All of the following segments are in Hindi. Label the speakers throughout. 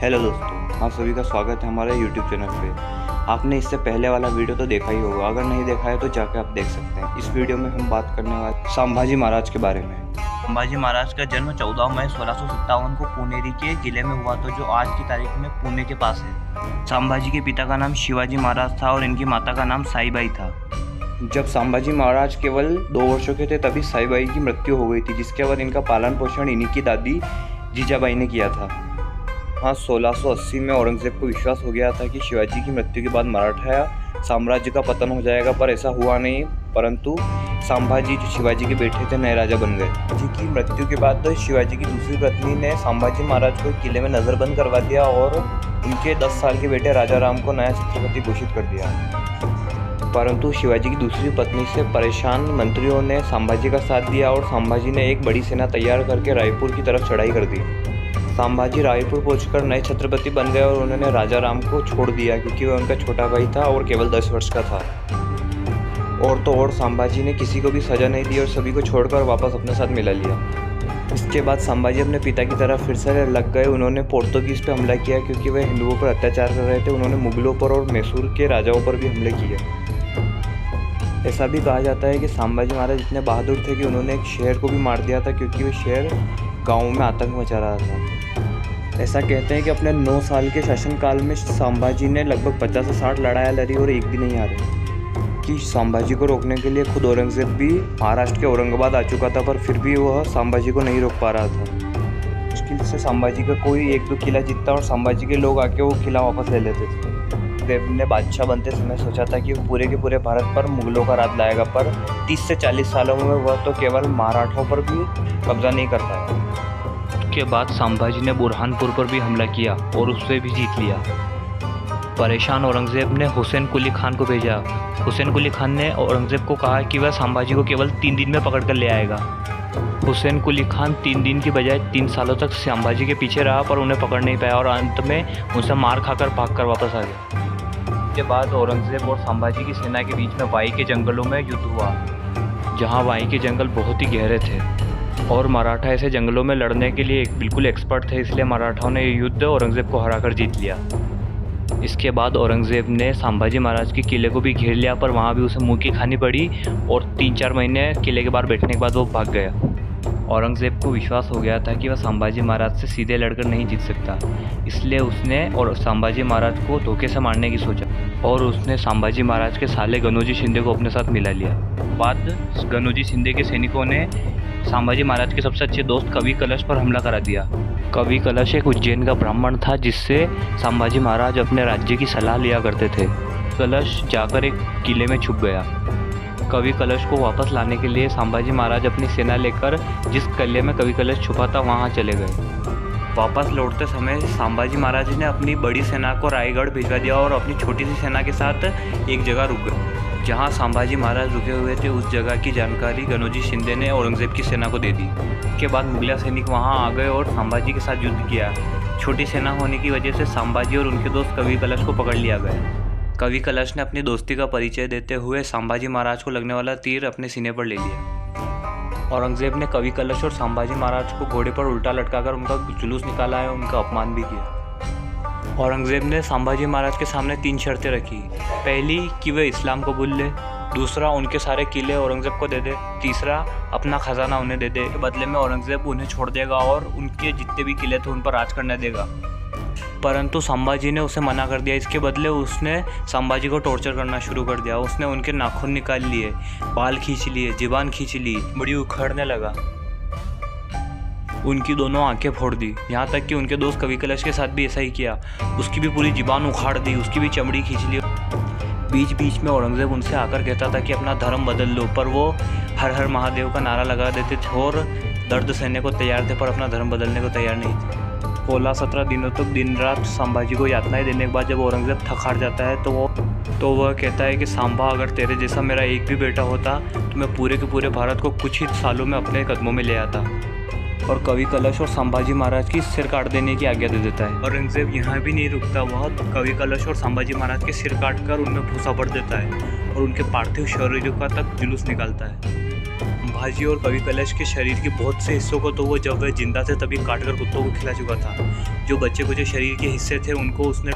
Speaker 1: हेलो दोस्तों, आप सभी का स्वागत है हमारे YouTube चैनल पे। आपने इससे पहले वाला वीडियो तो देखा ही होगा, अगर नहीं देखा है तो जाके आप देख सकते हैं। इस वीडियो में हम बात करने वाले संभाजी महाराज के बारे में। संभाजी महाराज का जन्म 14 मई 1657 को पुनेरी के किले में हुआ था, जो आज की तारीख में पुणे के पास है। संभाजी के पिता का नाम शिवाजी महाराज था और इनकी माता का नाम साईबाई था। जब संभाजी महाराज केवल 2 वर्षों के थे तभी साईबाई की मृत्यु हो गई थी, जिसके बाद इनका पालन पोषण इन्हीं की दादी जीजाबाई ने किया था। हाँ, 1680 में औरंगजेब को विश्वास हो गया था कि शिवाजी की मृत्यु के बाद मराठा साम्राज्य का पतन हो जाएगा, पर ऐसा हुआ नहीं। परंतु संभाजी जो शिवाजी के बेटे थे नए राजा बन गए। जी की मृत्यु के बाद शिवाजी की दूसरी पत्नी ने संभाजी महाराज को किले में नजरबंद करवा दिया और उनके 10 साल के बेटे राजा राम को नया छत्रपति घोषित कर दिया। परंतु शिवाजी की दूसरी पत्नी से परेशान मंत्रियों ने संभाजी का साथ दिया और संभाजी ने एक बड़ी सेना तैयार करके रायपुर की तरफ चढ़ाई कर दी। संभाजी रायपुर पहुंचकर नए छत्रपति बन गए और उन्होंने राजा राम को छोड़ दिया, क्योंकि वह उनका छोटा भाई था और केवल 10 वर्ष का था। और तो और संभाजी ने किसी को भी सजा नहीं दी और सभी को छोड़कर वापस अपने साथ मिला लिया। इसके बाद संभाजी अपने पिता की तरफ फिर से लग गए। उन्होंने पोर्तुगीज पर हमला किया, क्योंकि वह हिंदुओं पर अत्याचार कर रहे थे। उन्होंने मुगलों पर और मैसूर के राजाओं पर भी हमले किए। ऐसा भी कहा जाता है कि संभाजी महाराज इतने बहादुर थे कि उन्होंने एक शेर को भी मार दिया था, क्योंकि वह शेर गाँव में आतंक मचा रहा था। ऐसा कहते हैं कि अपने 9 साल के शासनकाल में संभाजी ने लगभग 50 से 60 लड़ाइयाँ लड़ी और एक भी नहीं हारे। कि संभाजी को रोकने के लिए खुद औरंगजेब भी महाराष्ट्र के औरंगाबाद आ चुका था, पर फिर भी वह संभाजी को नहीं रोक पा रहा था। मुश्किल से संभाजी का कोई 1-2 किला जीतता और संभाजी के लोग आके वो किला वापस ले लेते थे। औरंगजेब ने बादशाह बनते समय सोचा था कि वो पूरे के पूरे भारत पर मुगलों का राज लाएगा, पर 30 से 40 सालों में वह तो केवल मराठों पर भी कब्जा नहीं कर पाया। के बाद संभाजी ने बुरहानपुर पर भी हमला किया और उससे भी जीत लिया। परेशान औरंगजेब ने हुसैन कुली खान को भेजा। हुसैन कुली खान ने औरंगजेब को कहा कि वह संभाजी को केवल 3 दिन में पकड़ कर ले आएगा। हुसैन कुली खान 3 दिन की बजाय 3 सालों तक संभाजी के पीछे रहा, पर उन्हें पकड़ नहीं पाया और अंत में उनसे मार खाकर भागकर वापस आ गया। इसके बाद औरंगजेब और संभाजी की सेना के बीच में वाई के जंगलों में युद्ध हुआ, जहाँ वाई के जंगल बहुत ही गहरे थे और मराठा ऐसे जंगलों में लड़ने के लिए बिल्कुल एक्सपर्ट थे। इसलिए मराठाओं ने ये युद्ध औरंगजेब को हराकर जीत लिया। इसके बाद औरंगजेब ने संभाजी महाराज के किले को भी घेर लिया, पर वहाँ भी उसे मुँह की खानी पड़ी और 3-4 महीने किले के बाहर बैठने के बाद वो भाग गया। औरंगजेब को विश्वास हो गया था कि वह संभाजी महाराज से सीधे लड़कर नहीं जीत सकता, इसलिए उसने और संभाजी महाराज को धोखे से मारने की सोचा और उसने संभाजी महाराज के साले गनोजी शिंदे को अपने साथ मिला लिया। बाद गनोजी शिंदे के सैनिकों ने संभाजी महाराज के सबसे अच्छे दोस्त कवि कलश पर हमला करा दिया। कवि कलश एक उज्जैन का ब्राह्मण था, जिससे संभाजी महाराज अपने राज्य की सलाह लिया करते थे। कलश जाकर एक किले में छुप गया। कवि कलश को वापस लाने के लिए संभाजी महाराज अपनी सेना लेकर जिस किले में कवि कलश छुपा था वहाँ चले गए। वापस लौटते समय संभाजी महाराज ने अपनी बड़ी सेना को रायगढ़ भिजवा दिया और अपनी छोटी सी सेना के साथ एक जगह रुक गए। जहाँ संभाजी महाराज रुके हुए थे उस जगह की जानकारी गनोजी शिंदे ने औरंगजेब की सेना को दे दी। इसके बाद मुगलिया सैनिक वहाँ आ गए और संभाजी के साथ युद्ध किया। छोटी सेना होने की वजह से संभाजी और उनके दोस्त कवि कलश को पकड़ लिया गया। कवि कलश ने अपनी दोस्ती का परिचय देते हुए संभाजी महाराज को लगने वाला तीर अपने सीने पर ले लिया। औरंगजेब ने कवि कलश और संभाजी महाराज को घोड़े पर उल्टा लटकाकर उनका जुलूस निकाला है, उनका अपमान भी किया। औरंगजेब ने संभाजी महाराज के सामने 3 शर्तें रखी। पहली कि वे इस्लाम कबूल ले, दूसरा उनके सारे किले औरंगजेब को दे दे, तीसरा अपना खजाना उन्हें दे दे। के बदले में औरंगजेब उन्हें छोड़ देगा और उनके जितने भी किले थे उन पर राज करने देगा। परंतु संभाजी ने उसे मना कर दिया। इसके बदले उसने संभाजी को टॉर्चर करना शुरू कर दिया। उसने उनके नाखून निकाल लिए, बाल खींच लिए, ज़ुबान खींच ली, बड़ी उखड़ने लगा, उनकी दोनों आंखें फोड़ दी। यहाँ तक कि उनके दोस्त कवि कलश के साथ भी ऐसा ही किया। उसकी भी पूरी ज़ुबान उखाड़ दी, उसकी भी चमड़ी खींच ली। बीच बीच में औरंगजेब उनसे आकर कहता था कि अपना धर्म बदल लो, पर वो हर हर महादेव का नारा लगा देते थे और दर्द सहने को तैयार थे, पर अपना धर्म बदलने को तैयार नहीं थे। 16-17 दिनों तक दिन रात संभाजी को यातनाएं देने के बाद जब औरंगजेब थक हार जाता है तो वह कहता है कि सांभा, अगर तेरे जैसा मेरा एक भी बेटा होता तो मैं पूरे के पूरे भारत को कुछ ही सालों में अपने कदमों में ले आता। और कवि कलश और संभाजी महाराज की सिर काट देने की आज्ञा दे देता है। औरंगजेब यहाँ भी नहीं रुकता, वह कवि कलश और संभाजी महाराज के सिर काटकर उनमें भूसा भर देता है और उनके पार्थिव शरीरों का तक जुलूस निकालता है।
Speaker 2: संभाजी और कवि कलश के शरीर के बहुत से हिस्सों को तो वो जब वह जिंदा थे तभी काटकर कुत्तों को खिला चुका था। जो बच्चे कुछ शरीर के हिस्से थे उनको उसने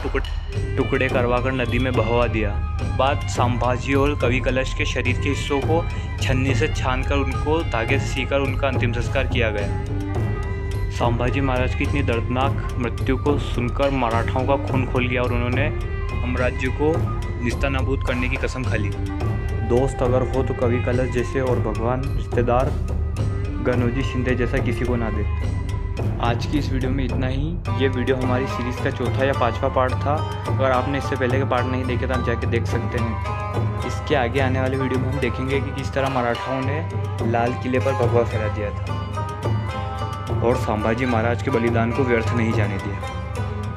Speaker 2: टुकड़े करवाकर नदी में बहवा दिया। बाद संभाजी और कवि कलश के शरीर के हिस्सों को छन्नी से छानकर उनको धागे से सीकर उनका अंतिम संस्कार किया गया। संभाजी महाराज की इतनी दर्दनाक मृत्यु को सुनकर मराठाओं का खून खोल गया और उन्होंने साम्राज्य को निस्तानाबूद करने की कसम खा ली। दोस्त अगर हो तो कवि कलश जैसे, और भगवान रिश्तेदार गनोजी शिंदे जैसा किसी को ना दे। आज की इस वीडियो में इतना ही। ये वीडियो हमारी सीरीज़ का चौथा या पांचवा पार्ट था। अगर आपने इससे पहले के पार्ट नहीं देखे तो आप जाके देख सकते हैं। इसके आगे आने वाले वीडियो में हम देखेंगे कि किस तरह मराठाओं ने लाल किले पर भगवा फहरा दिया था और संभाजी महाराज के बलिदान को व्यर्थ नहीं जाने दिया।